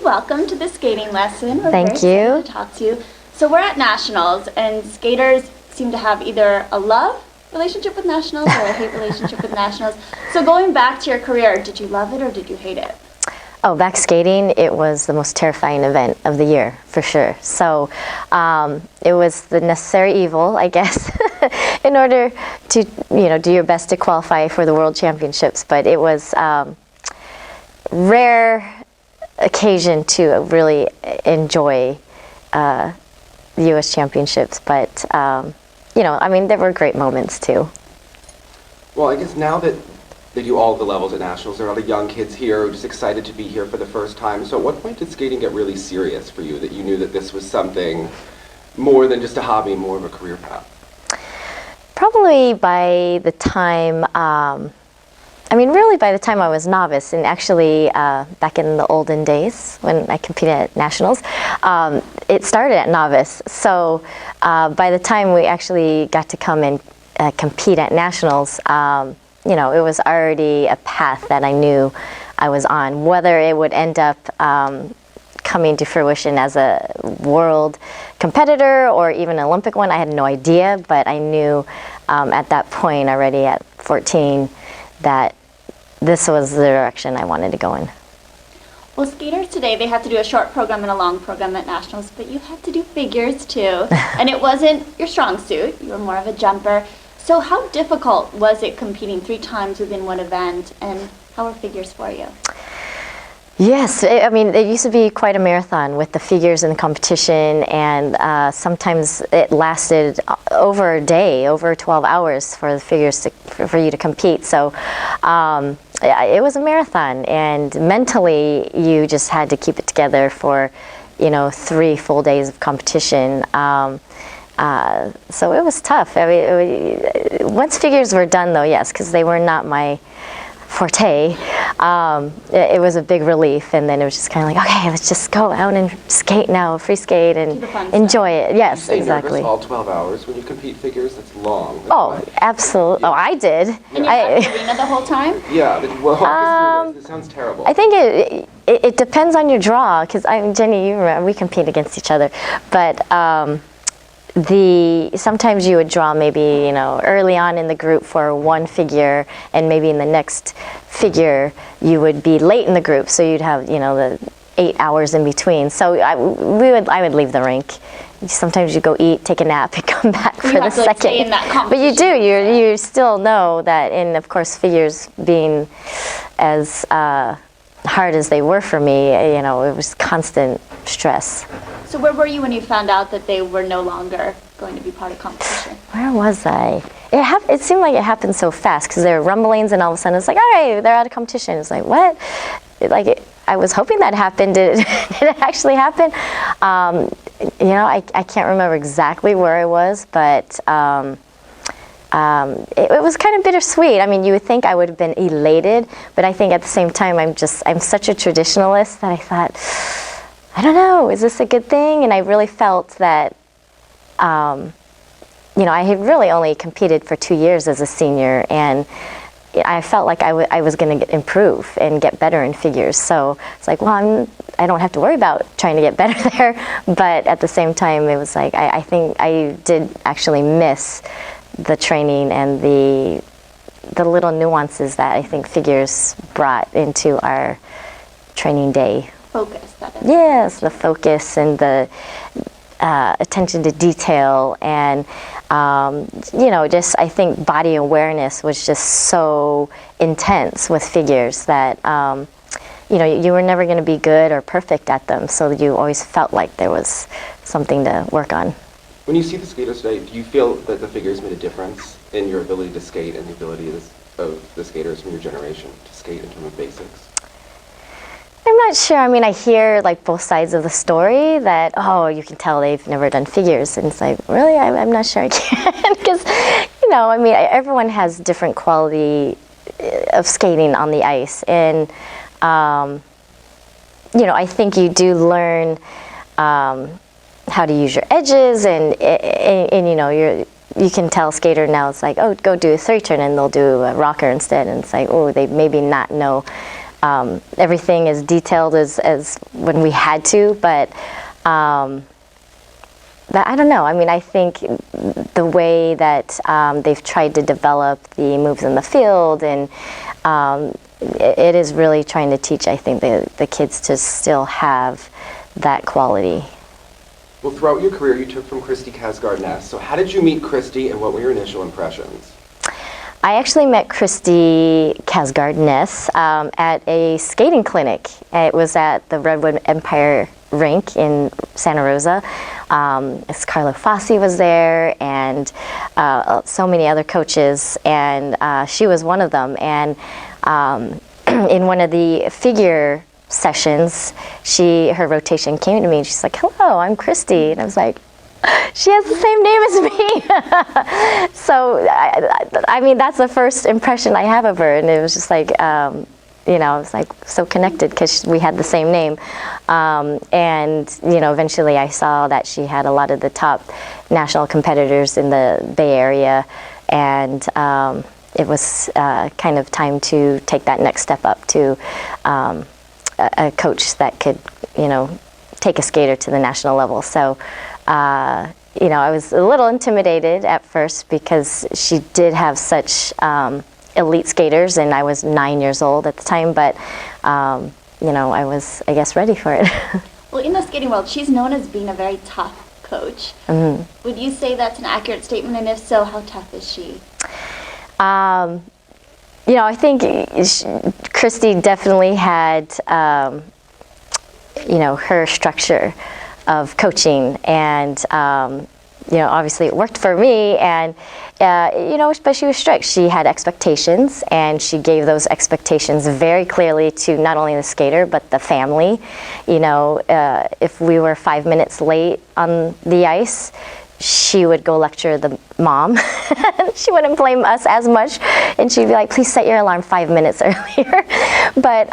welcome to the skating lesson. We're Thank very you. excited to talk to you. So we're at nationals, and skaters seem to have either a love relationship with nationals or a hate relationship with nationals. So going back to your career, did you love it or did you hate it? Oh, back skating, it was the most terrifying event of the year, for sure. So it was the necessary evil, I guess, in order to, do your best to qualify for the World Championships. But it was rare occasion to really enjoy the U.S. Championships. But, there were great moments, too. Well, I guess now that they do all the levels at nationals, there are a lot of young kids here who are just excited to be here for the first time. So at what point did skating get really serious for you, that you knew that this was something more than just a hobby, more of a career path? Probably by the time, really by the time I was novice, and actually back in the olden days when I competed at nationals, it started at novice. So by the time we actually got to come and compete at nationals, it was already a path that I knew I was on. Whether it would end up coming to fruition as a world competitor or even an Olympic one, I had no idea, but I knew at that point already at 14 that this was the direction I wanted to go in. Well, skaters today, they have to do a short program and a long program at nationals, but you had to do figures too, and it wasn't your strong suit. You were more of a jumper. So how difficult was it competing 3 times within one event, and how were figures for you? Yes, it used to be quite a marathon with the figures and the competition, and sometimes it lasted over a day, over 12 hours for the figures for you to compete. So it was a marathon, and mentally you just had to keep it together for 3 full days of competition. So it was tough. Once figures were done, though, yes, because they were not my forte, it was a big relief, and then it was just kind of like, okay, let's just go out and skate now, free skate, and enjoy it. Yes, you exactly. Nervous all 12 hours when you compete figures? That's long. That's absolutely. Yeah. Oh, I did. And you had the arena the whole time? Yeah, but it sounds terrible. I think it depends on your draw, because Jenny, you remember, we compete against each other, but sometimes you would draw maybe early on in the group for one figure, and maybe in the next figure you would be late in the group, so you'd have the 8 hours in between. So I would leave the rink. Sometimes you go eat, take a nap, and come back for the second. Stay in that but you do. You still know that, and of course figures being as hard as they were for me, it was constant stress. So where were you when you found out that they were no longer going to be part of competition? Where was I? It seemed like it happened so fast, because there were rumblings, and all of a sudden it's like, all right, they're out of competition. It's like, what? I was hoping that happened. Did it actually happen? I can't remember exactly where I was, but it was kind of bittersweet. You would think I would have been elated, but I think at the same time I'm such a traditionalist that I thought, I don't know, is this a good thing? And I really felt that, I had really only competed for 2 years as a senior, and I felt like I was going to improve and get better in figures. So it's like, well, I don't have to worry about trying to get better there. But at the same time, it was like, I think I did actually miss the training and the little nuances that I think figures brought into our training day. Focus, that is. Yes, the focus and the attention to detail, and just I think body awareness was just so intense with figures that you were never going to be good or perfect at them, so you always felt like there was something to work on. When you see the skaters today, do you feel that the figures made a difference in your ability to skate and the ability of the skaters from your generation to skate in terms of basics? I'm not sure. I hear both sides of the story, that, oh, you can tell they've never done figures. And it's like, really? I'm not sure I can. Because, everyone has different quality of skating on the ice. And, I think you do learn how to use your edges, and you can tell a skater now, it's like, oh, go do a 3-turn, and they'll do a rocker instead. And it's like, oh, they maybe not know everything as detailed as when we had to, but I don't know. I mean, I think the way that they've tried to develop the moves in the field, and it is really trying to teach, I think, the kids to still have that quality. Well, throughout your career, you took from Christie K's Gardess. So how did you meet Christie, and what were your initial impressions? I actually met Kristi Yamaguchi at a skating clinic. It was at the Redwood Empire rink in Santa Rosa. Carlo Fassi was there, and so many other coaches, and she was one of them. And in one of the figure sessions, her rotation came to me, and she's like, "Hello, I'm Christy," and I was like, she has the same name as me. So, I mean, that's the first impression I have of her, and it was just like, you know, I was like so connected because we had the same name. And, you know, eventually I saw that she had a lot of the top national competitors in the Bay Area, and it was kind of time to take that next step up to a coach that could, you know, take a skater to the national level. So, you know, I was a little intimidated at first because she did have such elite skaters, and I was 9 years old at the time, but, you know, I was, I guess, ready for it. Well, in the skating world, she's known as being a very tough coach. Mm-hmm. Would you say that's an accurate statement, and if so, how tough is she? You know, I think Christy definitely had, you know, her structure of coaching, and you know, obviously it worked for me, and you know, but she was strict. She had expectations, and she gave those expectations very clearly to not only the skater but the family. You know, if we were 5 minutes late on the ice, she would go lecture the mom. She wouldn't blame us as much, and she'd be like, "Please set your alarm 5 minutes earlier." But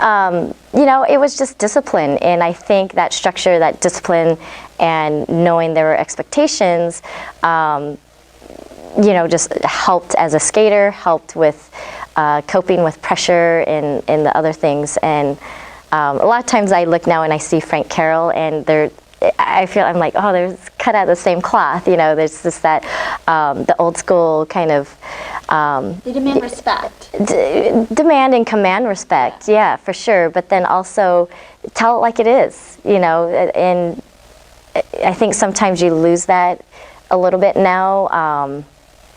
you know, it was just discipline, and I think that structure, that discipline, and knowing there were expectations, you know, just helped as a skater, helped with coping with pressure and the other things. And a lot of times I look now and I see Frank Carroll, and I feel, I'm like, oh, they're cut out of the same cloth. You know, there's just that, the old school kind of... they demand respect. Demand and command respect, yeah, for sure. But then also tell it like it is, you know. And I think sometimes you lose that a little bit now.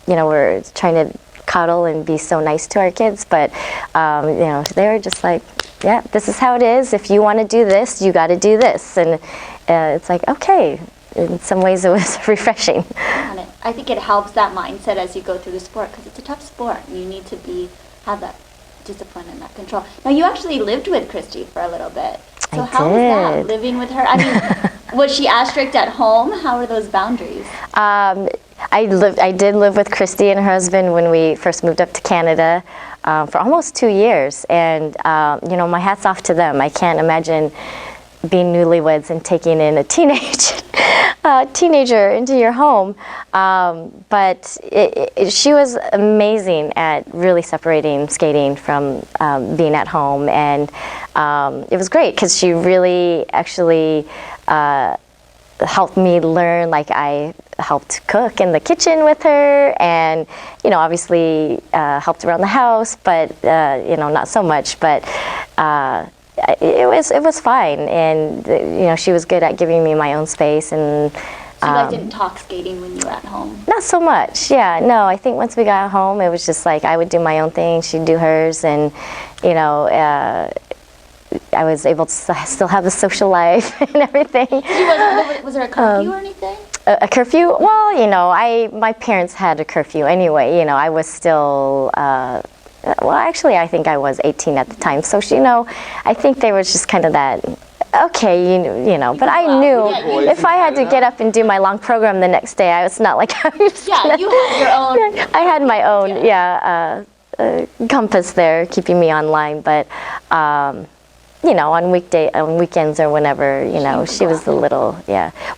You know, we're trying to coddle and be so nice to our kids, but, you know, they're just like, yeah, this is how it is. If you want to do this, you got to do this. And it's like, okay. In some ways, it was refreshing. I think it helps that mindset as you go through the sport, because it's a tough sport, and you need to have that discipline and that control. Now, you actually lived with Christy for a little bit. So how was that, living with her? I mean, was she as strict at home? How were those boundaries? I did live with Christy and her husband when we first moved up to Canada for almost 2 years, and you know, my hat's off to them. I can't imagine being newlyweds and taking in a teenager into your home, but she was amazing at really separating skating from being at home, and it was great because she really actually helped me learn. Like, I helped cook in the kitchen with her, and you know, obviously helped around the house, but you know, not so much. But it was fine, and you know, she was good at giving me my own space. And so you guys didn't talk skating when you were at home? Not so much. Yeah, no. I think once we got home, it was just like I would do my own thing, she'd do hers, and you know, I was able to still have a social life and everything. Was there a curfew or anything? A curfew? Well, you know, my parents had a curfew anyway. You know, I was still. Well, actually, I think I was 18 at the time. So, you know, I think there was just kind of that, okay, you know, but I knew if I had to get up and do my long program the next day, it's not like I was you had your own. I had my own, compass there keeping me online. But, you know, on weekends or whenever, you know, she was the little,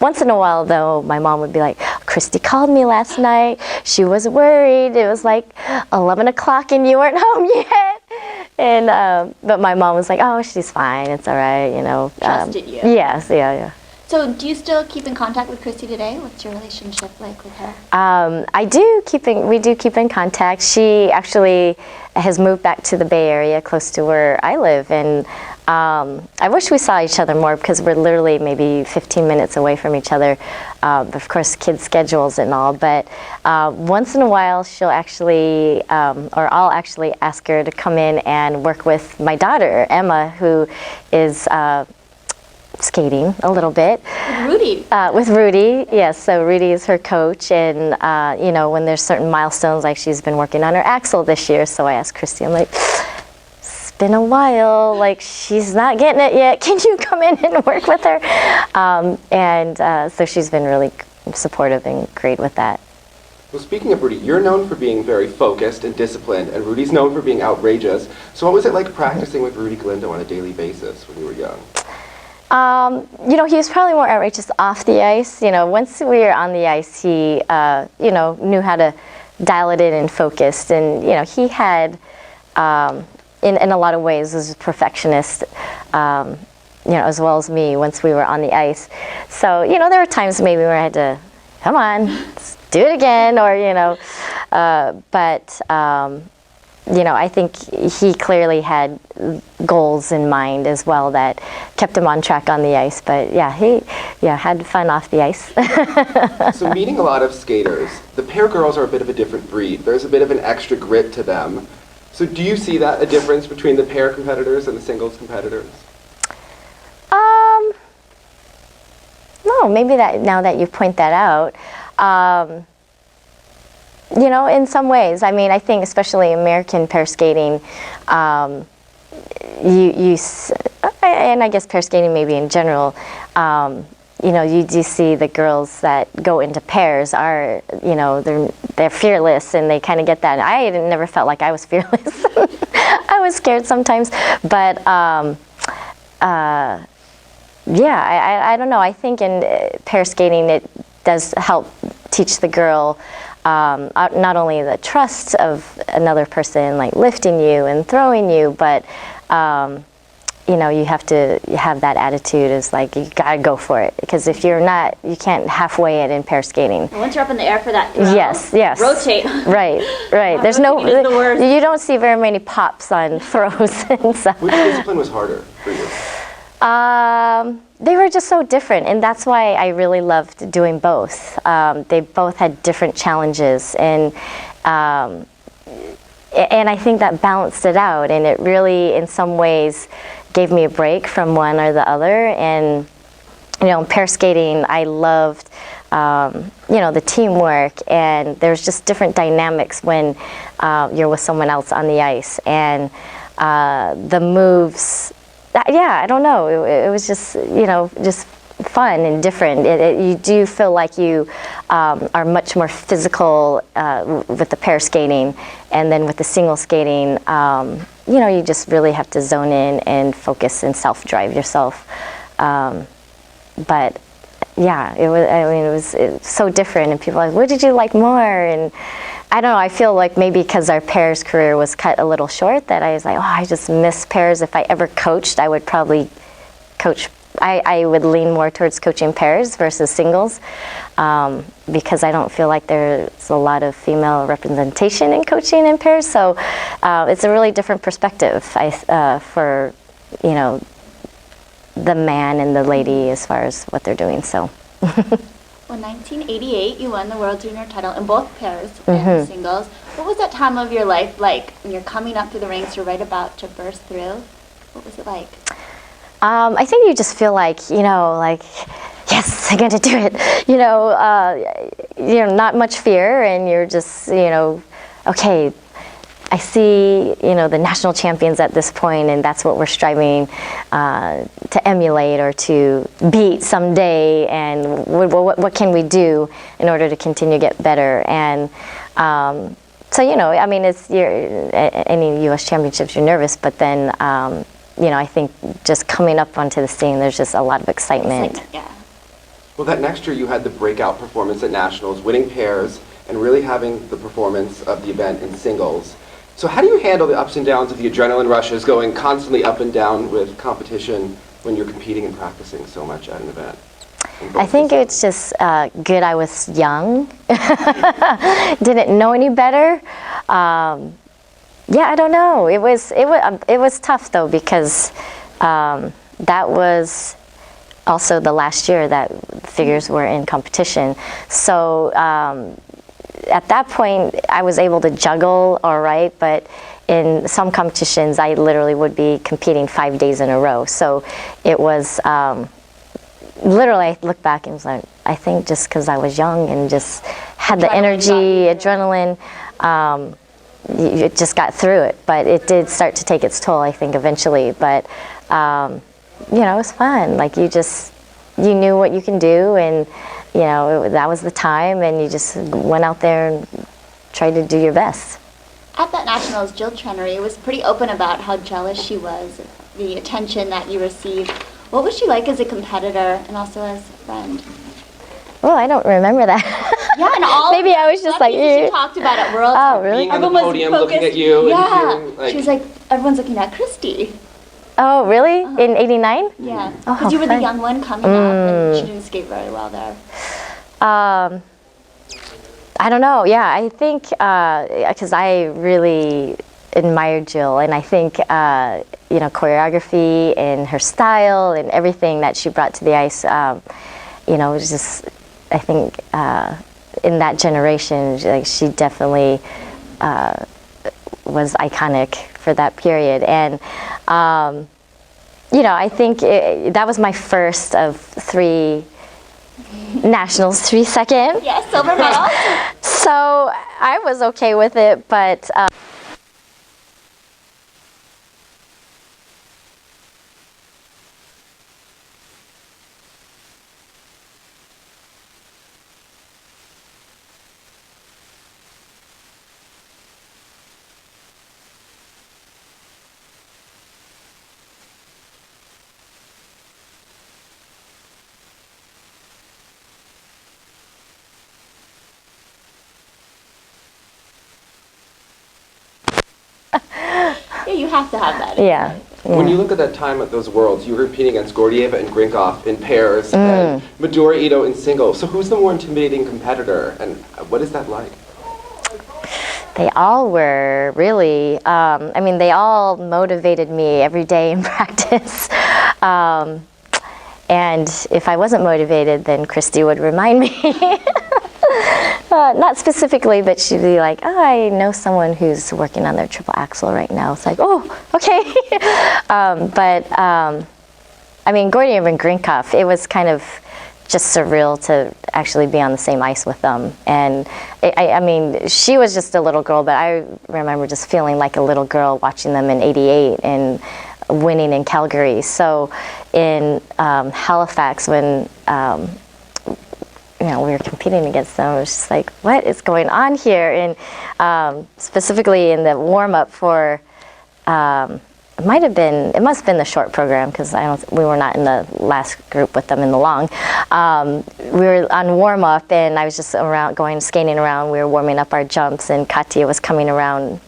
Once in a while, though, my mom would be like, Christy called me last night. She was worried. It was like 11 o'clock and you weren't home yet. But my mom was like, "Oh, she's fine. It's all right, you know." Trusted you. Yes, yeah. So do you still keep in contact with Kristi today? What's your relationship like with her? We do keep in contact. She actually has moved back to the Bay Area, close to where I live, and I wish we saw each other more because we're literally maybe 15 minutes away from each other. Of course, kids' schedules and all, but once in a while she'll actually, or I'll actually ask her to come in and work with my daughter, Emma, who is skating a little bit. With Rudy. Yes. So Rudy is her coach, and you know, when there's certain milestones, like she's been working on her axle this year. So I asked Kristi, I'm like, it's been a while, like she's not getting it yet. Can you come in and work with her? So she's been really supportive and great with that. Well, speaking of Rudy, you're known for being very focused and disciplined, and Rudy's known for being outrageous. So what was it like practicing with Rudy Galindo on a daily basis when you were young? You know, he was probably more outrageous off the ice. You know, once we were on the ice, he, you know, knew how to dial it in and focused. And, you know, he had, in a lot of ways, was a perfectionist, you know, as well as me once we were on the ice. So, you know, there were times maybe where I had to, come on, let's do it again, or, you know, you know, I think he clearly had goals in mind as well that kept him on track on the ice. But yeah, he had fun off the ice. So meeting a lot of skaters, the pair girls are a bit of a different breed. There's a bit of an extra grit to them. So do you see that, a difference between the pair competitors and the singles competitors? No, maybe that now that you point that out. You know, in some ways, I mean, I think especially American pair skating, and I guess pair skating maybe in general, you know, you do see the girls that go into pairs are, you know, they're fearless and they kind of get that. I never felt like I was fearless. I was scared sometimes, but yeah, I don't know. I think in pair skating it does help teach the girl not only the trust of another person, like lifting you and throwing you, but you know, you have to have that attitude is like, you gotta go for it, because if you're not, you can't halfway it in pair skating. Once you're up in the air for that throw, yes, rotate. Right. There's you don't see very many pops on throws. And so. Which discipline was harder for you? They were just so different, and that's why I really loved doing both. They both had different challenges, and I think that balanced it out, and it really, in some ways, gave me a break from one or the other. And you know, in pair skating, I loved you know, the teamwork, and there's just different dynamics when you're with someone else on the ice, and the moves. Yeah, I don't know. It was just, you know, just fun and different. You do feel like you are much more physical with the pair skating, and then with the single skating, you know, you just really have to zone in and focus and self-drive yourself. But yeah, it was. I mean, it was so different, and people are like, "What did you like more?" And I don't know, I feel like maybe because our pairs career was cut a little short, that I was like, oh, I just miss pairs. If I ever coached, I would probably coach, I would lean more towards coaching pairs versus singles, because I don't feel like there's a lot of female representation in coaching in pairs. So it's a really different perspective for, you know, the man and the lady as far as what they're doing, so. Well, 1988, you won the World Junior title in both pairs and singles. What was that time of your life like when you're coming up through the ranks, you're right about to burst through? What was it like? I think you just feel like, you know, like, yes, I'm going to do it. You know, not much fear, and you're just, you know, okay, I see, you know, the national champions at this point, and that's what we're striving to emulate or to beat someday. And what can we do in order to continue to get better? And so, you know, I mean, any U.S. championships, you're nervous, but then, you know, I think just coming up onto the scene, there's just a lot of excitement. Yeah. Well, that next year you had the breakout performance at nationals, winning pairs and really having the performance of the event in singles. So how do you handle the ups and downs of the adrenaline rushes going constantly up and down with competition when you're competing and practicing so much at an event? I think it's just good I was young, didn't know any better. Yeah, I don't know. It was tough though, because that was also the last year that figures were in competition. So at that point, I was able to juggle all right, but in some competitions, I literally would be competing 5 days in a row. So it was literally, I look back and was like, I think just because I was young and just had the energy, adrenaline, it just got through it. But it did start to take its toll, I think, eventually. But you know, it was fun. Like you knew what you can do, and you know, that was the time, and you just went out there and tried to do your best. At that Nationals, Jill Trenery was pretty open about how jealous she was of the attention that you received. What was she like as a competitor and also as a friend? Well, I don't remember that. Yeah, and all maybe I was just like, she talked about at Worlds. Oh, really? Being on the podium, looking at you, yeah, and feeling like, she was like, everyone's looking at Kristi. Oh, really? In '89? Yeah, Oh, because you were fun. the young one coming up, and she didn't skate very well there. I don't know. Yeah, I think because I really admired Jill, and I think you know, choreography and her style and everything that she brought to the ice. You know, it was just, I think in that generation, like she definitely was iconic for that period. And you know, I think that was my first of 3 nationals, 3 second. Yes, silver medal. So I was okay with it, but Yeah, you have to have that. yeah. when you look at that time at those Worlds, you were competing against Gordieva and Grinkov in pairs, and Midori Ito in singles. So who's the more intimidating competitor, and what is that like? They all were really, I mean, they all motivated me every day in practice. And if I wasn't motivated, then Kristi would remind me. Not specifically, but she'd be like, oh, I know someone who's working on their triple axel right now. It's like, oh, okay. I mean, Gordieva and Grinkov, it was kind of just surreal to actually be on the same ice with them. And I mean, she was just a little girl, but I remember just feeling like a little girl watching them in '88 and winning in Calgary. So in Halifax, when you know, we were competing against them, it was just like, what is going on here? And specifically in the warm-up for, it must have been the short program, because we were not in the last group with them in the long. We were on warm-up, and I was just skating around. We were warming up our jumps, and Katya was coming around,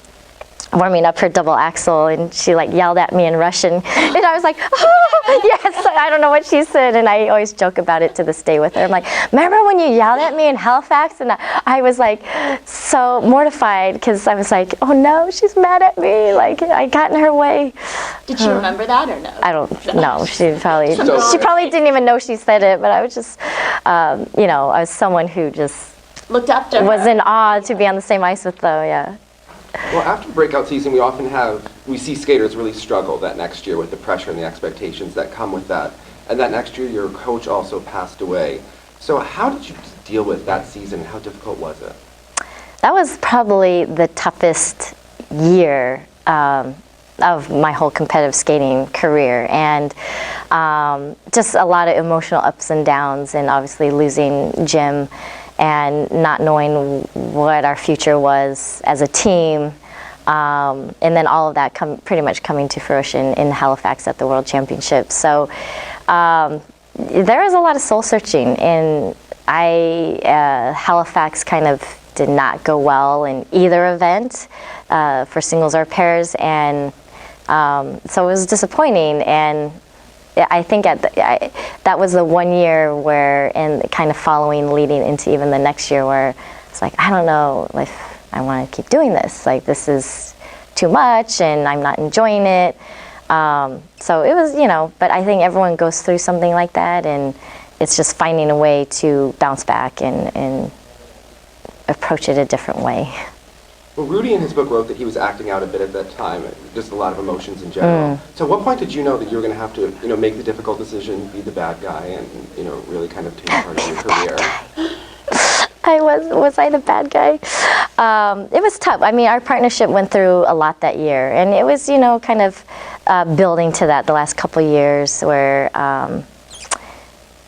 warming up her double axel, and she like yelled at me in Russian, and I was like, oh, yes, I don't know what she said, and I always joke about it to this day with her. I'm like, remember when you yelled at me in Halifax? And I was like so mortified, because I was like, oh no, she's mad at me, like I got in her way. Did she remember that or no? I don't know. She probably didn't even know she said it, but I was just, you know, I was someone who just Looked up to her. was in awe to be on the same ice with them, yeah. Well, after breakout season, we see skaters really struggle that next year with the pressure and the expectations that come with that. And that next year, your coach also passed away. So how did you deal with that season? How difficult was it? That was probably the toughest year of my whole competitive skating career, and just a lot of emotional ups and downs, and obviously losing Jim and not knowing what our future was as a team, and then all of that pretty much coming to fruition in Halifax at the World Championships. So there was a lot of soul searching, and Halifax kind of did not go well in either event for singles or pairs, and so it was disappointing. And I think that was the one year where, and kind of following, leading into even the next year, where it's like, I don't know if I want to keep doing this. Like, this is too much, and I'm not enjoying it. So it was, but I think everyone goes through something like that, and it's just finding a way to bounce back and approach it a different way. Well, Rudy in his book wrote that he was acting out a bit at that time, just a lot of emotions in general. So at what point did you know that you were going to have to, make the difficult decision, be the bad guy, and, really kind of take part of your career? Was I the bad guy? It was tough. I mean, our partnership went through a lot that year, and it was, kind of building to that the last couple of years, where,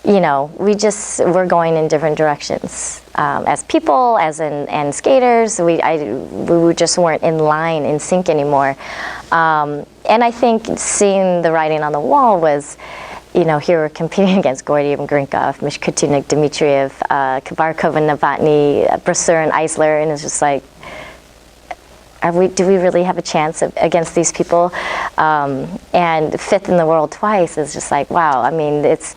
we're going in different directions. As people, and skaters, we just weren't in line, in sync anymore. And I think seeing the writing on the wall was, here we're competing against Gordy and Grinkov, Mishkutynik, Dmitriev, Kabarkov and Novotny, Brasseur and Eisler, and it's just like, do we really have a chance against these people? And fifth in the world twice is just like, wow. I mean, it's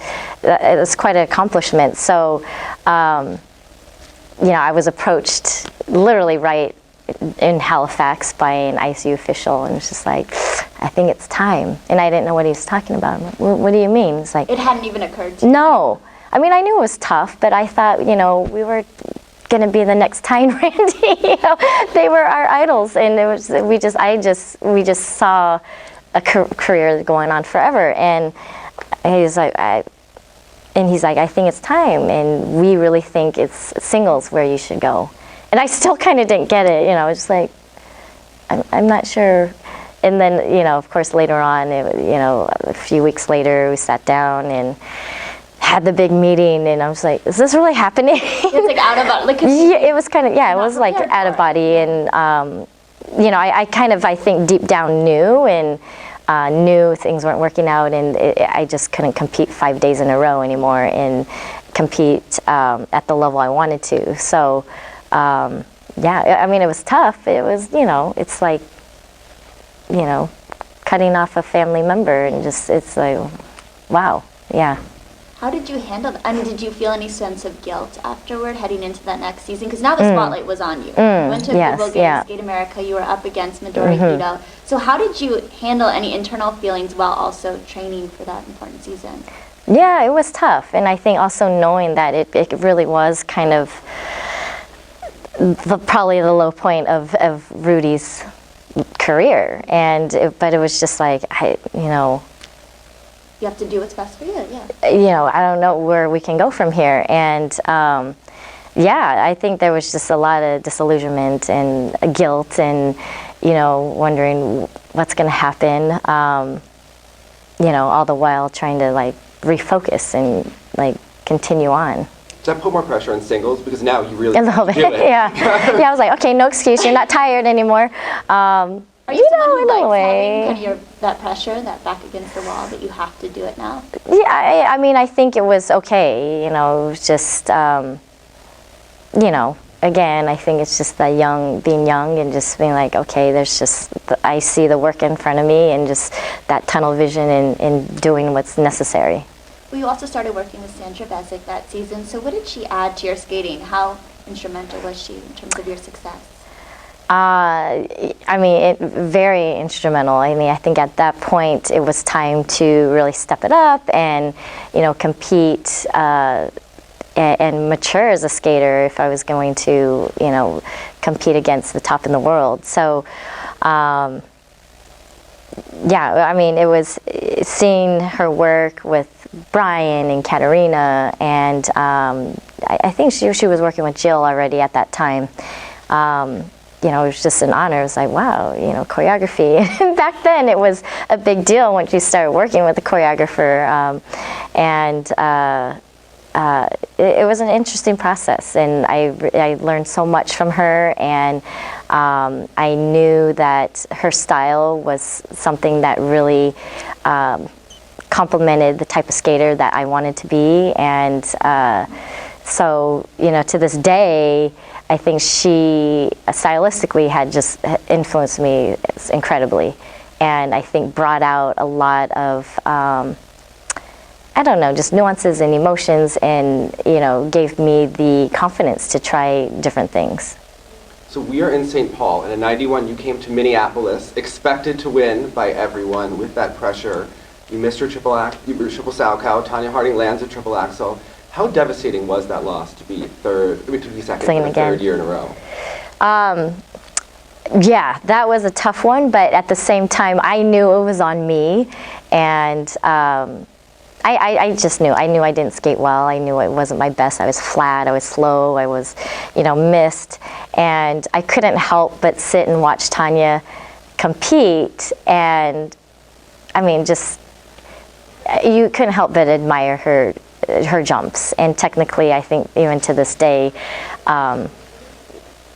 quite an accomplishment. So, I was approached literally right in Halifax by an ICU official, and it's just like, I think it's time. And I didn't know what he was talking about. I'm like, what do you mean? It's like, it hadn't even occurred to you. No. I mean, I knew it was tough, but I thought, we were going to be the next Ty and Randy. They were our idols, and it was we just saw a career going on forever. And he's like, I think it's time, and we really think it's singles where you should go. And I still kind of didn't get it, it's like, I'm not sure. And then, of course, later on, a few weeks later, we sat down and had the big meeting, and I was like, is this really happening? It's like out of body. Yeah, it was kind of, it was like out of body. And, I think deep down knew things weren't working out, and I just couldn't compete 5 days in a row anymore and compete at the level I wanted to. So, it was tough. It was, it's like, cutting off a family member, and it's like, wow, yeah. How did you handle that? I mean, did you feel any sense of guilt afterward, heading into that next season? Because now the spotlight was on you. You went to the Bulgarian Skate America. You were up against Midori Yuka. So how did you handle any internal feelings while also training for that important season? Yeah, it was tough. And I think also knowing that it really was kind of probably the low point of Rudy's career. But it was just like, you have to do what's best for you, yeah. I don't know where we can go from here. And I think there was just a lot of disillusionment and guilt, and wondering what's going to happen. All the while trying to refocus and continue on. Does that put more pressure on singles? Because now you really a little bit, do it. yeah. I was like, okay, no excuse. You're not tired anymore. Are you someone who in a likes way, having that pressure, that back against the wall, that you have to do it now? Yeah, I think it was okay. It was just, again, I think it's just being young and just being like, okay, I see the work in front of me, and just that tunnel vision and doing what's necessary. Well, you also started working with Sandra Bezic that season. So what did she add to your skating? How instrumental was she in terms of your success? Very instrumental. I think at that point it was time to really step it up and, compete and mature as a skater if I was going to, compete against the top in the world. So, it was seeing her work with Brian and Katerina, and I think she was working with Jill already at that time. It was just an honor. It was like, wow, choreography. And back then it was a big deal once you started working with a choreographer. It was an interesting process, and I learned so much from her, and I knew that her style was something that really complemented the type of skater that I wanted to be. And so, to this day, I think she stylistically had just influenced me incredibly, and I think brought out a lot of I don't know, just nuances and emotions, and gave me the confidence to try different things. So we are in St. Paul, and in '91 you came to Minneapolis, expected to win by everyone with that pressure. You missed your triple Salchow. Tanya Harding lands a triple axel. How devastating was that loss to be second for the third year in a row? Yeah, that was a tough one, but at the same time, I knew it was on me, and I just knew. I knew I didn't skate well. I knew it wasn't my best. I was flat. I was slow. I was, missed, and I couldn't help but sit and watch Tanya compete, and I mean, just you couldn't help but admire her jumps. And technically, I think even to this day,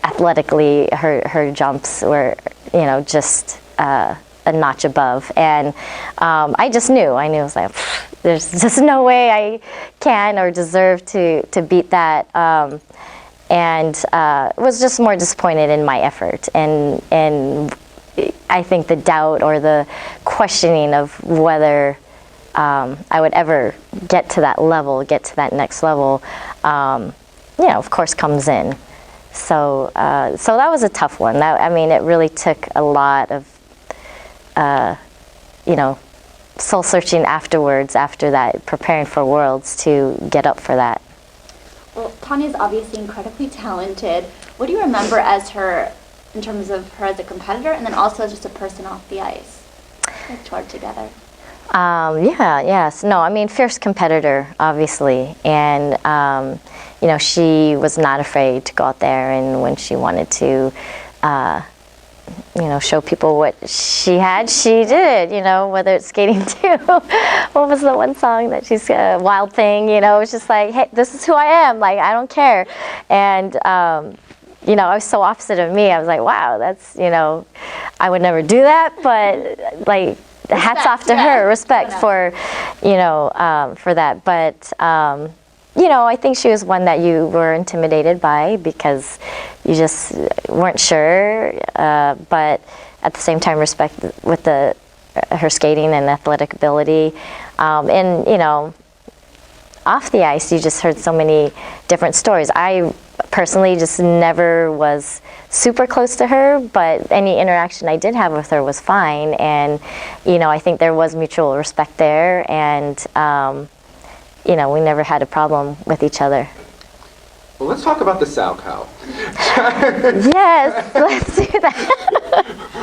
athletically, her jumps were, just a notch above. And I just knew. I was like, there's just no way I can or deserve to beat that. And was just more disappointed in my effort. And I think the doubt or the questioning of whether I would ever get to that level, get to that next level, of course comes in. So that was a tough one. It really took a lot of, soul searching afterwards, after that, preparing for Worlds to get up for that. Well, Tanya's obviously incredibly talented. What do you remember as her, in terms of her as a competitor, and then also as just a person off the ice? Like toured together. Yes. No, fierce competitor, obviously. And, she was not afraid to go out there, and when she wanted to, show people what she had, she did, whether it's skating too. What was the one song that she's, Wild Thing, it's just like, hey, this is who I am, like, I don't care. And, I was so opposite of me. I was like, wow, that's, I would never do that, but, like, hats off to her, respect for, for that. But, I think she was one that you were intimidated by because you just weren't sure. But at the same time, respect with her skating and athletic ability. And, off the ice, you just heard so many different stories. I personally just never was super close to her, but any interaction I did have with her was fine. And, I think there was mutual respect there, and, we never had a problem with each other. Well, let's talk about the Salchow. Yes, let's do that.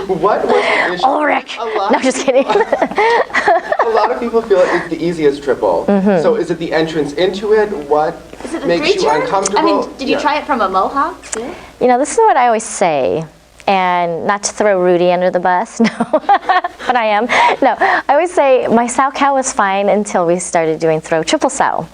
What was the issue? Ulrich! No, just kidding. A lot of people feel it's the easiest triple. Mm-hmm. So is it the entrance into it? What makes you uncomfortable? Did you try it from a mohawk too? This is what I always say, and not to throw Rudy under the bus, no, but I am. No, I always say my Salchow was fine until we started doing throw triple sow.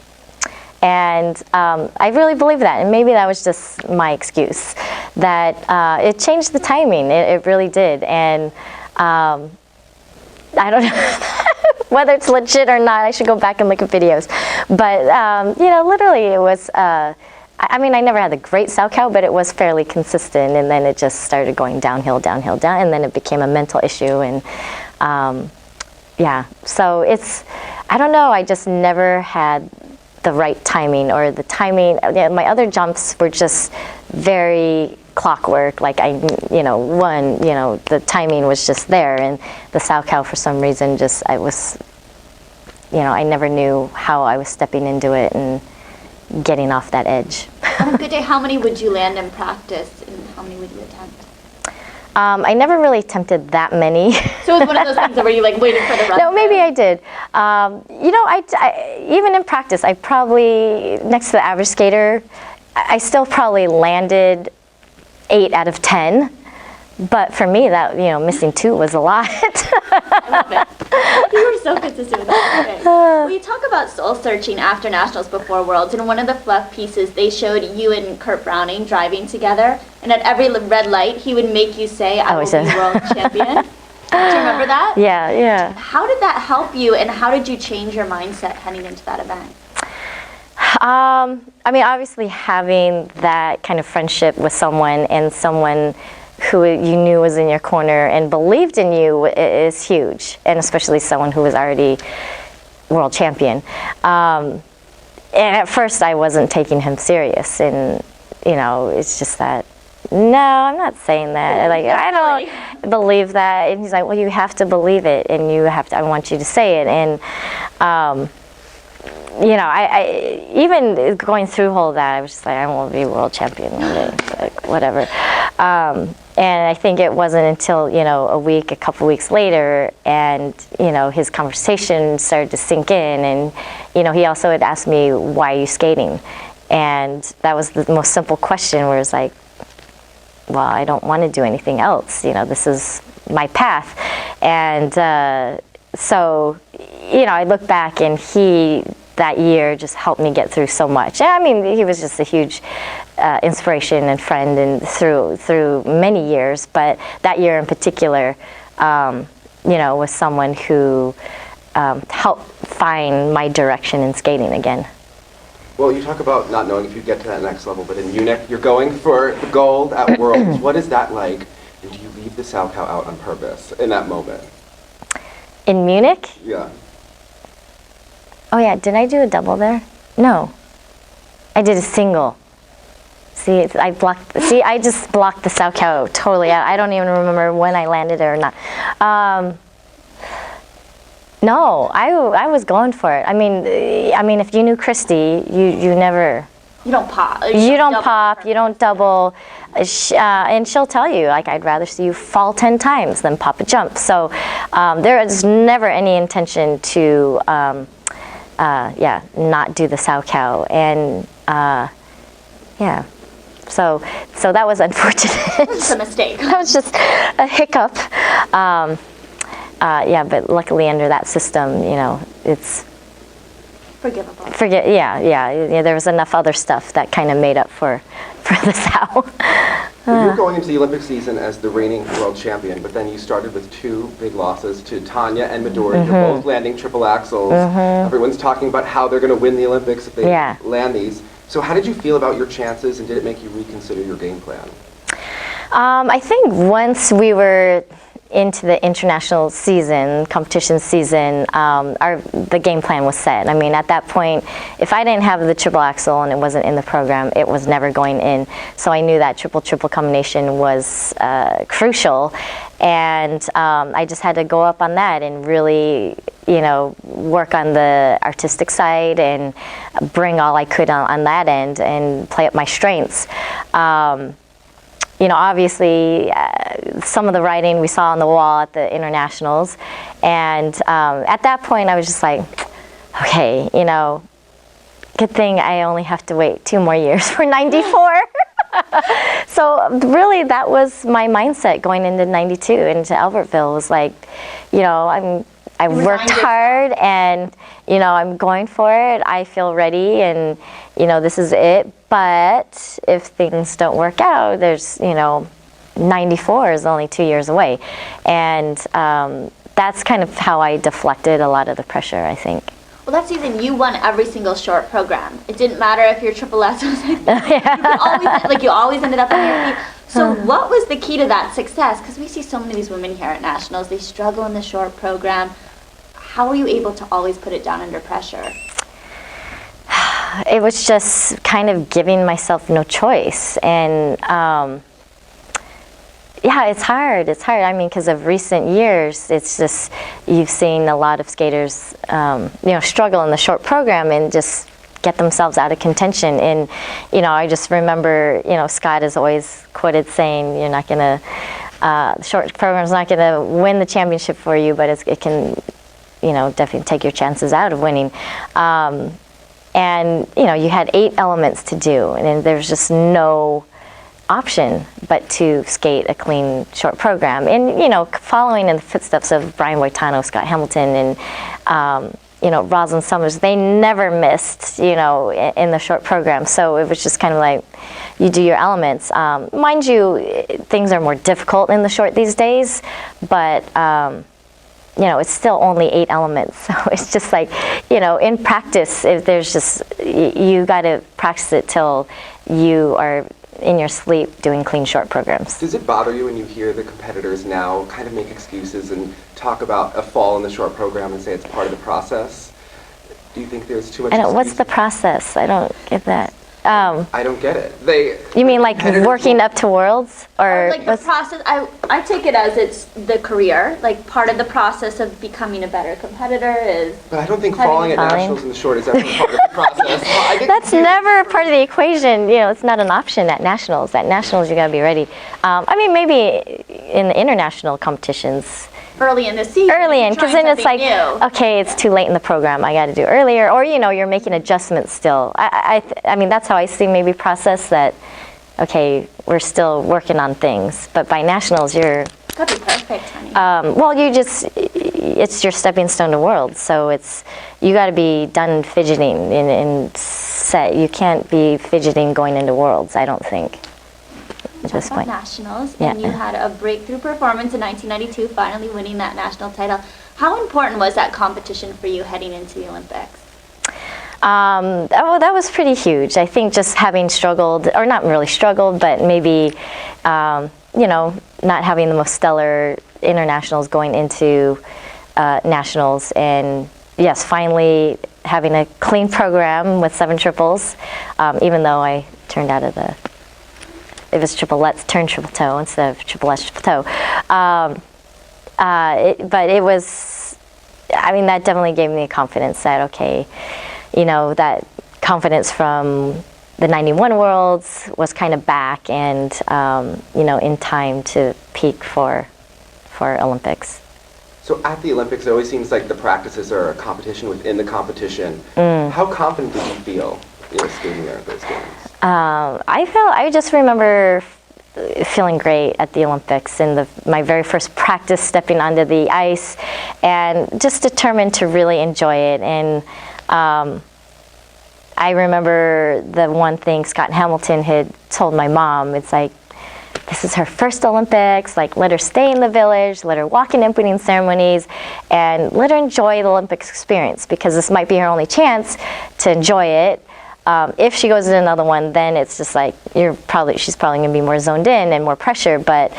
And I really believe that, and maybe that was just my excuse, that it changed the timing. It really did, and I don't know whether it's legit or not. I should go back and look at videos. But literally, it was. I never had the great Salchow, but it was fairly consistent, and then it just started going downhill, down, and then it became a mental issue, and So it's, I don't know. I just never had the right timing, or the timing. My other jumps were just very clockwork. Like the timing was just there, and the Salchow for some reason I never knew how I was stepping into it and getting off that edge. On a good day, how many would you land in practice, and how many would you attempt? I never really attempted that many. So it was one of those things where you waiting for the run? No, maybe I did. I even in practice, I probably, next to the average skater, I still probably landed 8 out of 10. But for me, that, missing 2 was a lot. I love it. You were so consistent with that. Okay. Well, you talk about soul searching after nationals, before Worlds. In one of the fluff pieces, they showed you and Kurt Browning driving together, and at every red light, he would make you say, "I will be world champion." Do you remember that? Yeah. How did that help you, and how did you change your mindset heading into that event? I mean, obviously having that kind of friendship with someone and someone who you knew was in your corner and believed in you is huge, and especially someone who was already world champion. And at first I wasn't taking him serious, and you know, it's just that, no, I'm not saying that. Like, I don't believe that. And he's like, well, you have to believe it, and you have to, I want you to say it. And you know, I even going through all that, I was just like, I want to be world champion one day, like, whatever. And I think it wasn't until, you know, a couple weeks later, and, you know, his conversation started to sink in, and, you know, he also had asked me, why are you skating? And that was the most simple question, where it's like, well, I don't want to do anything else. You know, this is my path. And so, you know, I look back, and he, that year, just helped me get through so much. I mean, he was just a huge inspiration and friend, and through many years. But that year in particular, you know, was someone who helped find my direction in skating again. Well, you talk about not knowing if you get to that next level, but in Munich, you're going for the gold at Worlds. What is that like? And do you leave the Salchow out on purpose in that moment? In Munich? Yeah. Oh yeah, did I do a double there? No. I did a single. See, I just blocked the Salchow totally out. I don't even remember when I landed it or not. No, I was going for it. I mean, if you knew Kristi, you never. You don't pop. You don't pop. You don't double. And she'll tell you, like, I'd rather see you fall 10 times than pop a jump. So there is never any intention to, not do the Salchow. And yeah, so that was unfortunate. It was a mistake. That was just a hiccup. Yeah, but luckily under that system, you know, it's Forgivable. Yeah, there was enough other stuff that kind of made up for the Sow. Well, you were going into the Olympic season as the reigning world champion, but then you started with two big losses to Tanya and Midori. You're both landing triple axels. Everyone's talking about how they're going to win the Olympics if they land these. So how did you feel about your chances, and did it make you reconsider your game plan? I think once we were into the international season, competition season, the game plan was set. I mean, at that point, if I didn't have the triple axel and it wasn't in the program, it was never going in. So I knew that triple combination was crucial, and I just had to go up on that and really, you know, work on the artistic side and bring all I could on that end and play up my strengths. You know, obviously, some of the writing we saw on the wall at the internationals, and at that point I was just like, okay, you know, good thing I only have to wait 2 more years for 94. So really that was my mindset going into 92, into Albertville, was like, you know, I worked hard, and, you know, I'm going for it. I feel ready, and, you know, this is it. But if things don't work out, there's, you know, 94 is only 2 years away. And that's kind of how I deflected a lot of the pressure, I think. Well, that season you won every single short program. It didn't matter if your triple S was like, you always ended up on your feet. So what was the key to that success? Because we see so many of these women here at nationals, they struggle in the short program. How were you able to always put it down under pressure? It was just kind of giving myself no choice. And yeah, it's hard. It's hard. I mean, because of recent years, it's just, you've seen a lot of skaters, you know, struggle in the short program and just get themselves out of contention. And, you know, I just remember, you know, Scott is always quoted saying, you're not going to, the short program's not going to win the championship for you, but it can, you know, definitely take your chances out of winning. And, you know, you had 8 elements to do, and there's just no option but to skate a clean short program. And, you know, following in the footsteps of Brian Boitano, Scott Hamilton, and, you know, Rosalind Summers, they never missed, you know, in the short program. So it was just kind of like, you do your elements. Mind you, things are more difficult in the short these days, but, it's still only 8 elements. So it's just like, in practice, if there's just, you got to practice it till you are in your sleep doing clean short programs. Does it bother you when you hear the competitors now kind of make excuses and talk about a fall in the short program and say it's part of the process? Do you think there's too much What's the process? I don't get that. I don't get it. You mean like working up to Worlds? Or like the process, I take it as it's the career, like part of the process of becoming a better competitor is... But I don't think falling at nationals in the short is ever part of the process. That's never part of the equation. It's not an option at nationals. At nationals, you got to be ready. Maybe in the international competitions, early in the season. Because then it's like, okay, it's too late in the program. I got to do earlier, or you're making adjustments still. I mean, that's how I see maybe process that. Okay, we're still working on things, but by nationals, you're. Gotta be perfect, honey. It's your stepping stone to Worlds. So you got to be done fidgeting and set. You can't be fidgeting going into Worlds. I don't think. At this point. Nationals, and you had a breakthrough performance in 1992, finally winning that national title. How important was that competition for you heading into the Olympics? That was pretty huge. I think just having struggled, or not really struggled, but maybe, not having the most stellar internationals going into nationals, and yes, finally having a clean program with 7 triples, even though I turned out of it was triplets, turned triple toe instead of triplets, triple toe. But it was, that definitely gave me confidence that, okay, that confidence from the 91 Worlds was kind of back and, in time to peak for Olympics. So at the Olympics, it always seems like the practices are a competition within the competition. How confident did you feel skating there at those games? I just remember feeling great at the Olympics in my very first practice stepping onto the ice, and just determined to really enjoy it. And I remember the one thing Scott Hamilton had told my mom, it's like, this is her first Olympics, like let her stay in the village, let her walk in opening ceremonies, and let her enjoy the Olympics experience, because this might be her only chance to enjoy it. If she goes to another one, then it's just like she's probably going to be more zoned in and more pressure. But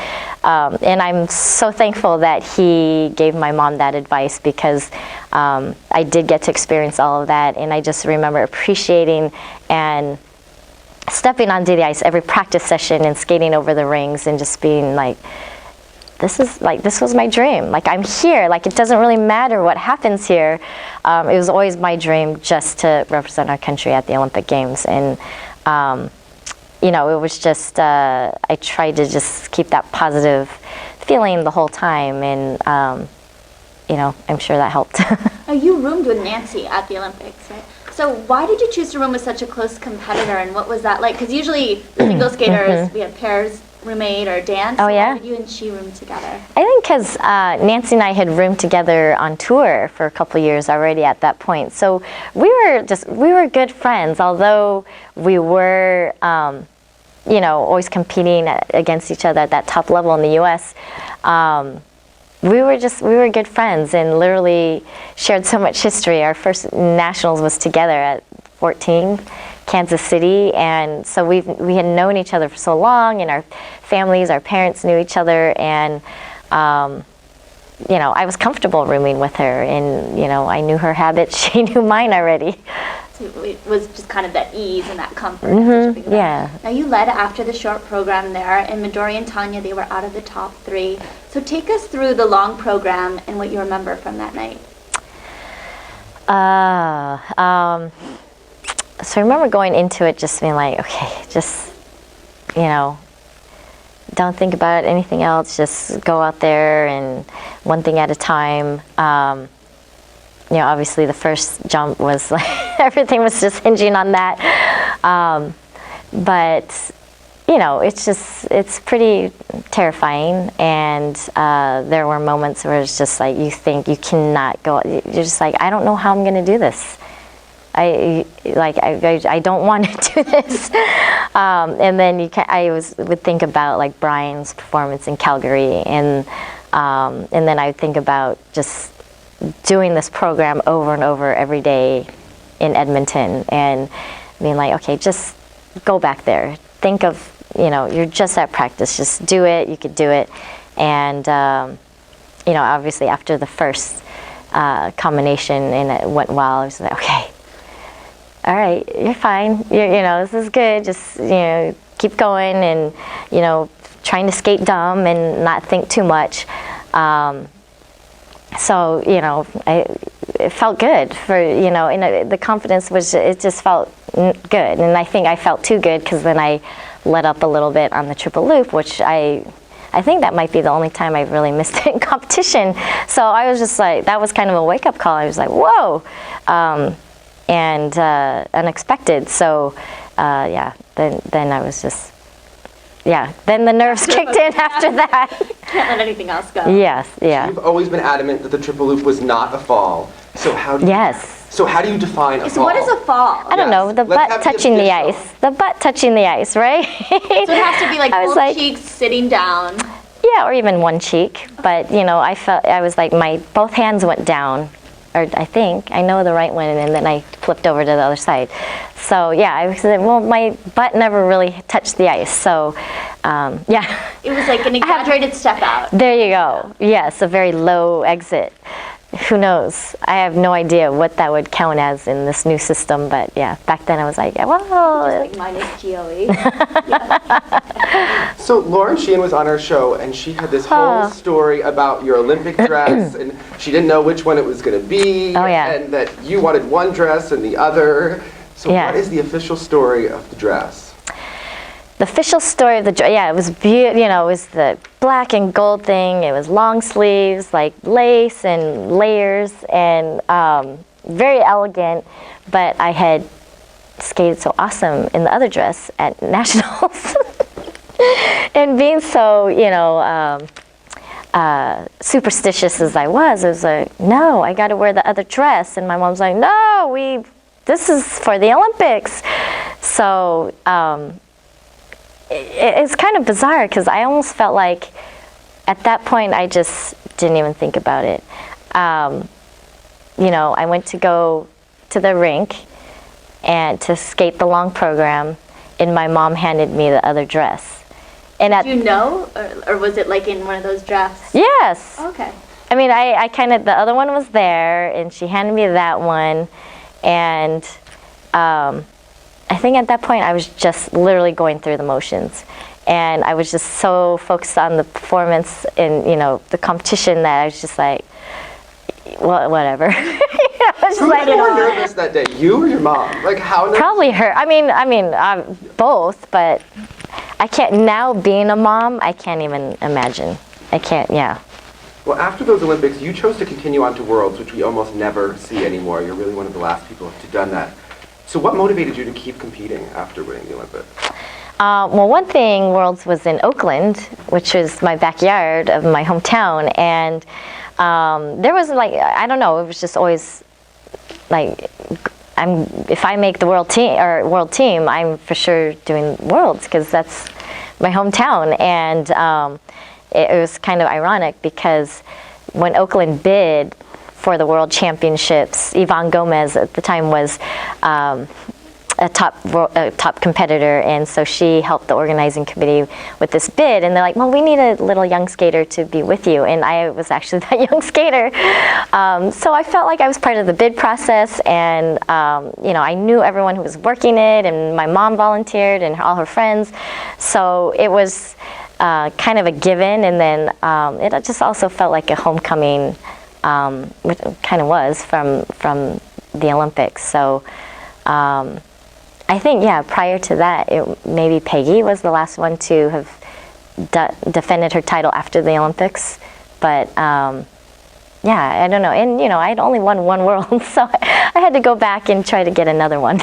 and I'm so thankful that he gave my mom that advice, because I did get to experience all of that, and I just remember appreciating and stepping onto the ice every practice session and skating over the rings and just being like, this was my dream. Like, I'm here. Like, it doesn't really matter what happens here. It was always my dream just to represent our country at the Olympic Games. And, it was just, I tried to just keep that positive feeling the whole time. And, I'm sure that helped. Now, you roomed with Nancy at the Olympics, right? So why did you choose to room with such a close competitor, and what was that like? Because usually single skaters, we have pairs, roommate or dance. Oh, yeah? Why did you and she room together? I think because Nancy and I had roomed together on tour for a couple of years already at that point. So we were good friends, although we were, always competing against each other at that top level in the U.S. We were good friends and literally shared so much history. Our first nationals was together at 14. Kansas City, and so we had known each other for so long, and our families, our parents knew each other, and I was comfortable rooming with her, and I knew her habits, she knew mine already. So it was just kind of that ease and that comfort. Yeah. Now, you led after the short program there, and Midori and Tanya, they were out of the top 3. So take us through the long program and what you remember from that night. So I remember going into it just being like, okay, just, don't think about anything else. Just go out there and one thing at a time. Obviously the first jump was like, everything was just hinging on that. But, it's pretty terrifying. And there were moments where it's just like, you think you cannot go, you're just like, I don't know how I'm going to do this. I don't want to do this, and then I would think about like Brian's performance in Calgary, and And then I would think about just doing this program over and over every day in Edmonton, and being like, okay, just go back there. Think of, you're just at practice. Just do it. You could do it. And, obviously after the first combination and it went well, I was like, okay, all right, you're fine. This is good. Just, keep going and, trying to skate dumb and not think too much. So, it felt good for, and the confidence it just felt good. And I think I felt too good because then I let up a little bit on the triple loop, which I think that might be the only time I really missed it in competition. So I was just like, that was kind of a wake-up call. I was like, whoa, and unexpected. So, then I was just, then the nerves kicked in after that. Can't let anything else go. Yes, yeah. You've always been adamant that the triple loop was not a fall. So how do you, So how do you define a fall? So what is a fall? I don't know, the butt touching the ice. The butt touching the ice, right? So it has to be like both cheeks sitting down. Yeah, or even one cheek. But, I was like, both hands went down. Or I know the right one, and then I flipped over to the other side. So yeah, I said, well, my butt never really touched the ice. So It was like an exaggerated step out. There you go. Yes, a very low exit. Who knows? I have no idea what that would count as in this new system, but yeah, back then I was like, well. Just like minus GOE. So Lauren Sheehan was on our show, and she had this whole story about your Olympic dress, and she didn't know which one it was going to be, and that you wanted one dress and the other. So what is the official story of the dress? The official story of the dress, it was beautiful. It was the black and gold thing. It was long sleeves, like lace and layers, and very elegant. But I had skated so awesome in the other dress at nationals, and being so superstitious as I was like, no, I got to wear the other dress. And my mom's like, no, this is for the Olympics. So. It's kind of bizarre because I almost felt like at that point I just didn't even think about it. I went to go to the rink and to skate the long program, and my mom handed me the other dress. And Did you know, or was it like in one of those drafts? Yes. Okay. I mean, I kind of, the other one was there, and she handed me that one, and I think at that point I was just literally going through the motions, and I was just so focused on the performance and the competition that I was just like, well, whatever. Who was more nervous that day, you or your mom? Like how nervous? Probably her. I mean, both. But I can't now. Being a mom, I can't even imagine. I can't. Yeah. Well, after those Olympics, you chose to continue on to Worlds, which we almost never see anymore. You're really one of the last people to have done that. So what motivated you to keep competing after winning the Olympics? Well, one thing, Worlds was in Oakland, which was my backyard of my hometown, and there was like, I don't know, it was just always like, if I make the world team, I'm for sure doing Worlds because that's my hometown, and it was kind of ironic because when Oakland bid for the World Championships, Yvonne Gomez at the time was a top competitor, and so she helped the organizing committee with this bid, and they're like, well, we need a little young skater to be with you, and I was actually that young skater. So I felt like I was part of the bid process, and I knew everyone who was working it, and my mom volunteered, and all her friends, so it was kind of a given, and then it just also felt like a homecoming, which it kind of was from the Olympics. So I think, prior to that, maybe Peggy was the last one to have defended her title after the Olympics. But I don't know. And, I'd only won one World, so I had to go back and try to get another one.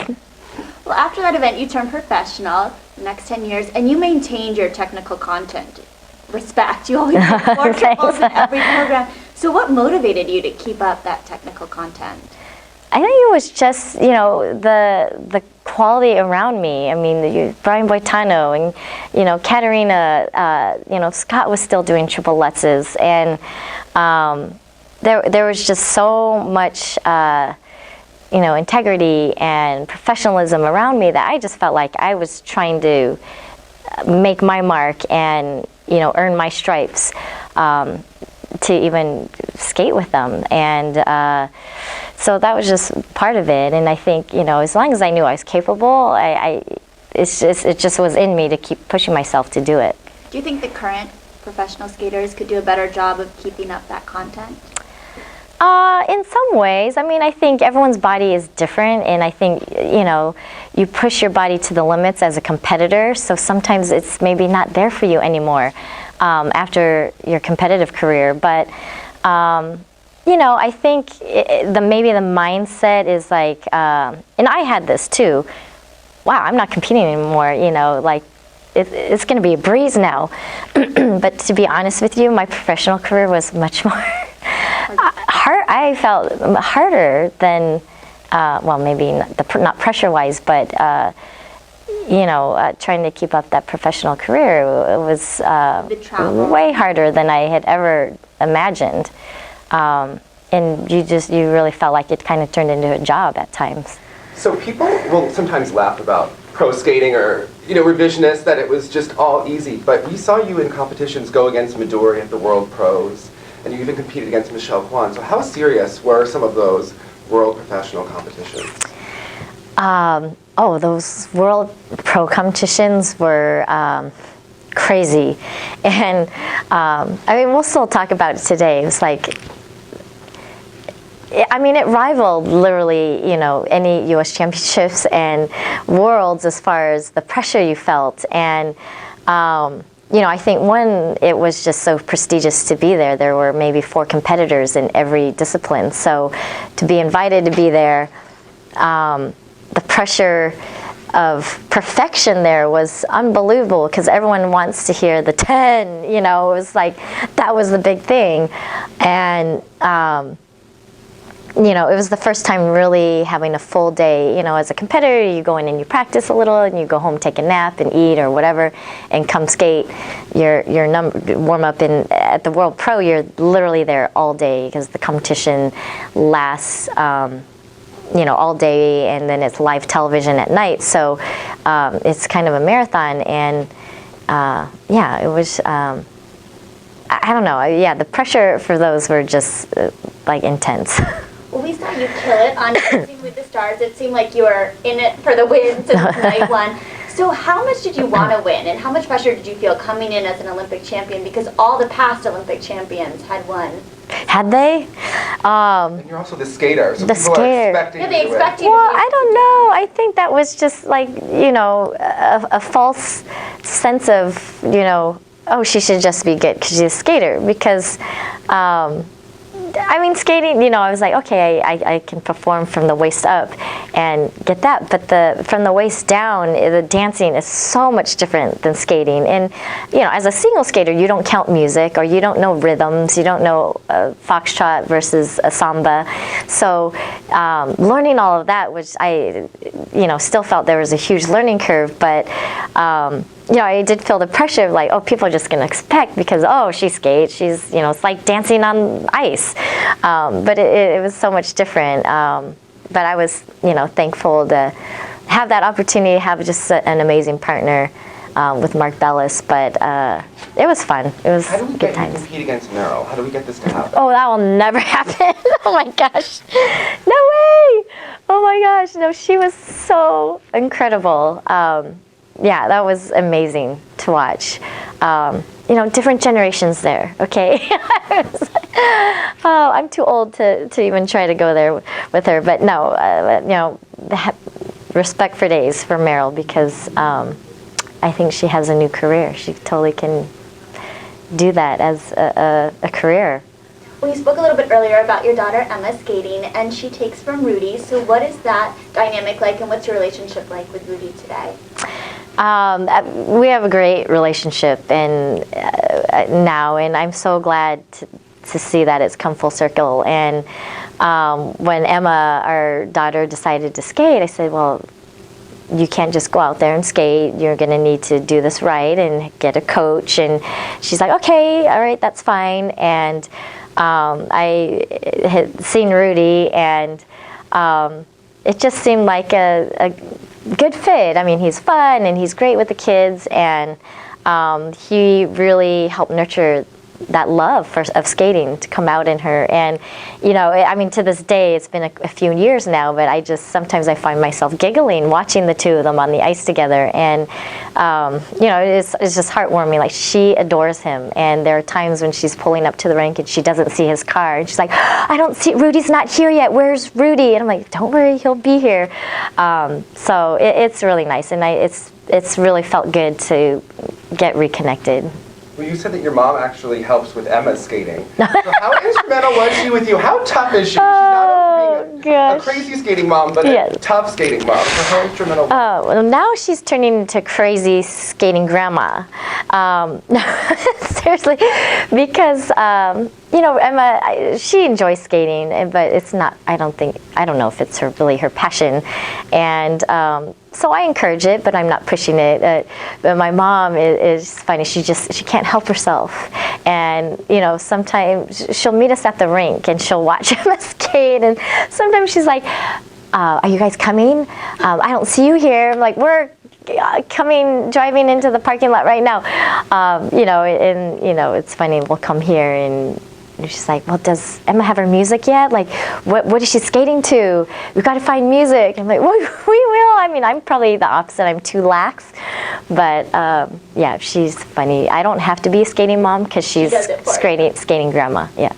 Well, after that event, you turned professional the next 10 years, and you maintained your technical content. Respect. You always did 4 triples in every program. So what motivated you to keep up that technical content? I think it was just, the quality around me. I mean, Brian Boitano and, you know, Katerina, you know, Scott was still doing triple lutzes, and there was just so much, you know, integrity and professionalism around me that I just felt like I was trying to make my mark and, you know, earn my stripes to even skate with them. And so that was just part of it. And I think, you know, as long as I knew I was capable, it just was in me to keep pushing myself to do it. Do you think the current professional skaters could do a better job of keeping up that content? In some ways. I mean, I think everyone's body is different, and I think, you know, you push your body to the limits as a competitor, so sometimes it's maybe not there for you anymore after your competitive career. But, you know, I think maybe the mindset is like, and I had this too, wow, I'm not competing anymore, you know, like, it's going to be a breeze now. But to be honest with you, my professional career was much more I felt harder than, well, maybe not pressure-wise, but, you know, trying to keep up that professional career was way harder than I had ever imagined. And you really felt like it kind of turned into a job at times. So people will sometimes laugh about pro skating or, you know, revisionists, that it was just all easy. But we saw you in competitions go against Midori at the World Pros, and you even competed against Michelle Kwan. So how serious were some of those world professional competitions? Oh, those world pro competitions were crazy. And I mean, we'll still talk about it today. It was like, I mean, it rivaled literally, you know, any U.S. championships and worlds as far as the pressure you felt. And, you know, I think it was just so prestigious to be there. There were maybe 4 competitors in every discipline. So to be invited to be there, the pressure of perfection there was unbelievable, because everyone wants to hear the 10, you know, it was like, that was the big thing. And, you know, it was the first time really having a full day. You know, as a competitor, you go in and you practice a little, and you go home, take a nap and eat or whatever, and come skate. Your warm up at the World Pro, you're literally there all day, because the competition lasts, you know, all day, and then it's live television at night. So it's kind of a marathon, and yeah, it was. I don't know. Yeah, the pressure for those were just like intense. Well, we saw you kill it on Dancing with the Stars. It seemed like you were in it for the win since night one. So how much did you want to win, and how much pressure did you feel coming in as an Olympic champion? Because all the past Olympic champions had won. Had they? And you're also the skater, so the people skater. are expecting Yeah, they you to expect win. you to Well, be I don't know. I think that was just like, you know, a false sense of, you know, oh, she should just be good because she's a skater. Because, I mean, skating, you know, I was like, okay, I can perform from the waist up and get that. But from the waist down, the dancing is so much different than skating. And, you know, as a single skater, you don't count music, or you don't know rhythms. You don't know foxtrot versus a samba. So learning all of that, which I, you know, still felt there was a huge learning curve. But, you know, I did feel the pressure of like, oh, people are just going to expect, because, oh, she skates. She's, you know, it's like dancing on ice. But it was so much different. But I was, you know, thankful to have that opportunity to have just an amazing partner with Mark Bellis. But it was fun. It was How do we good get you times. to compete against Meryl? How do we get this to happen? Oh, that will never happen. Oh my gosh. No way. Oh my gosh. No, she was so incredible. Yeah, that was amazing to watch. You know, different generations there, okay? Oh, I'm too old to even try to go there with her. But no, you know, respect for days for Meryl, because I think she has a new career. She totally can do that as a career. Well, you spoke a little bit earlier about your daughter Emma skating, and she takes from Rudy. So what is that dynamic like, and what's your relationship like with Rudy today? We have a great relationship, and now, and I'm so glad to see that it's come full circle. And when Emma, our daughter, decided to skate, I said, well, you can't just go out there and skate. You're going to need to do this right and get a coach. And she's like, okay, all right, that's fine. And I had seen Rudy, and it just seemed like a good fit. I mean, he's fun and he's great with the kids, and he really helped nurture that love of skating to come out in her. And I mean, to this day, it's been a few years now, but sometimes I find myself giggling watching the two of them on the ice together. And it's just heartwarming. Like, she adores him, and there are times when she's pulling up to the rink and she doesn't see his car, and she's like, I don't see, Rudy's not here yet, where's Rudy? And I'm like, don't worry, he'll be here. So it's really nice, and it's really felt good to get reconnected. Well, you said that your mom actually helps with Emma's skating. So how instrumental was she with you? How tough is she? She's not only being a crazy skating mom, but a tough skating mom. So how instrumental was she? Oh, well, now she's turning into crazy skating grandma. Seriously, because Emma, she enjoys skating, but it's not. I don't know if it's really her passion, and so I encourage it, but I'm not pushing it. But my mom is funny. She can't help herself, and sometimes she'll meet us at the rink and she'll watch Emma skate, and sometimes she's like, "Are you guys coming? I don't see you here." I'm like, "We're driving into the parking lot right now." It's funny. We'll come here, and she's like, well, does Emma have her music yet? Like, what is she skating to? We've got to find music. I'm like, well, we will. I mean, I'm probably the opposite. I'm too lax. But, yeah, she's funny. I don't have to be a skating mom because she's skating grandma. Yeah.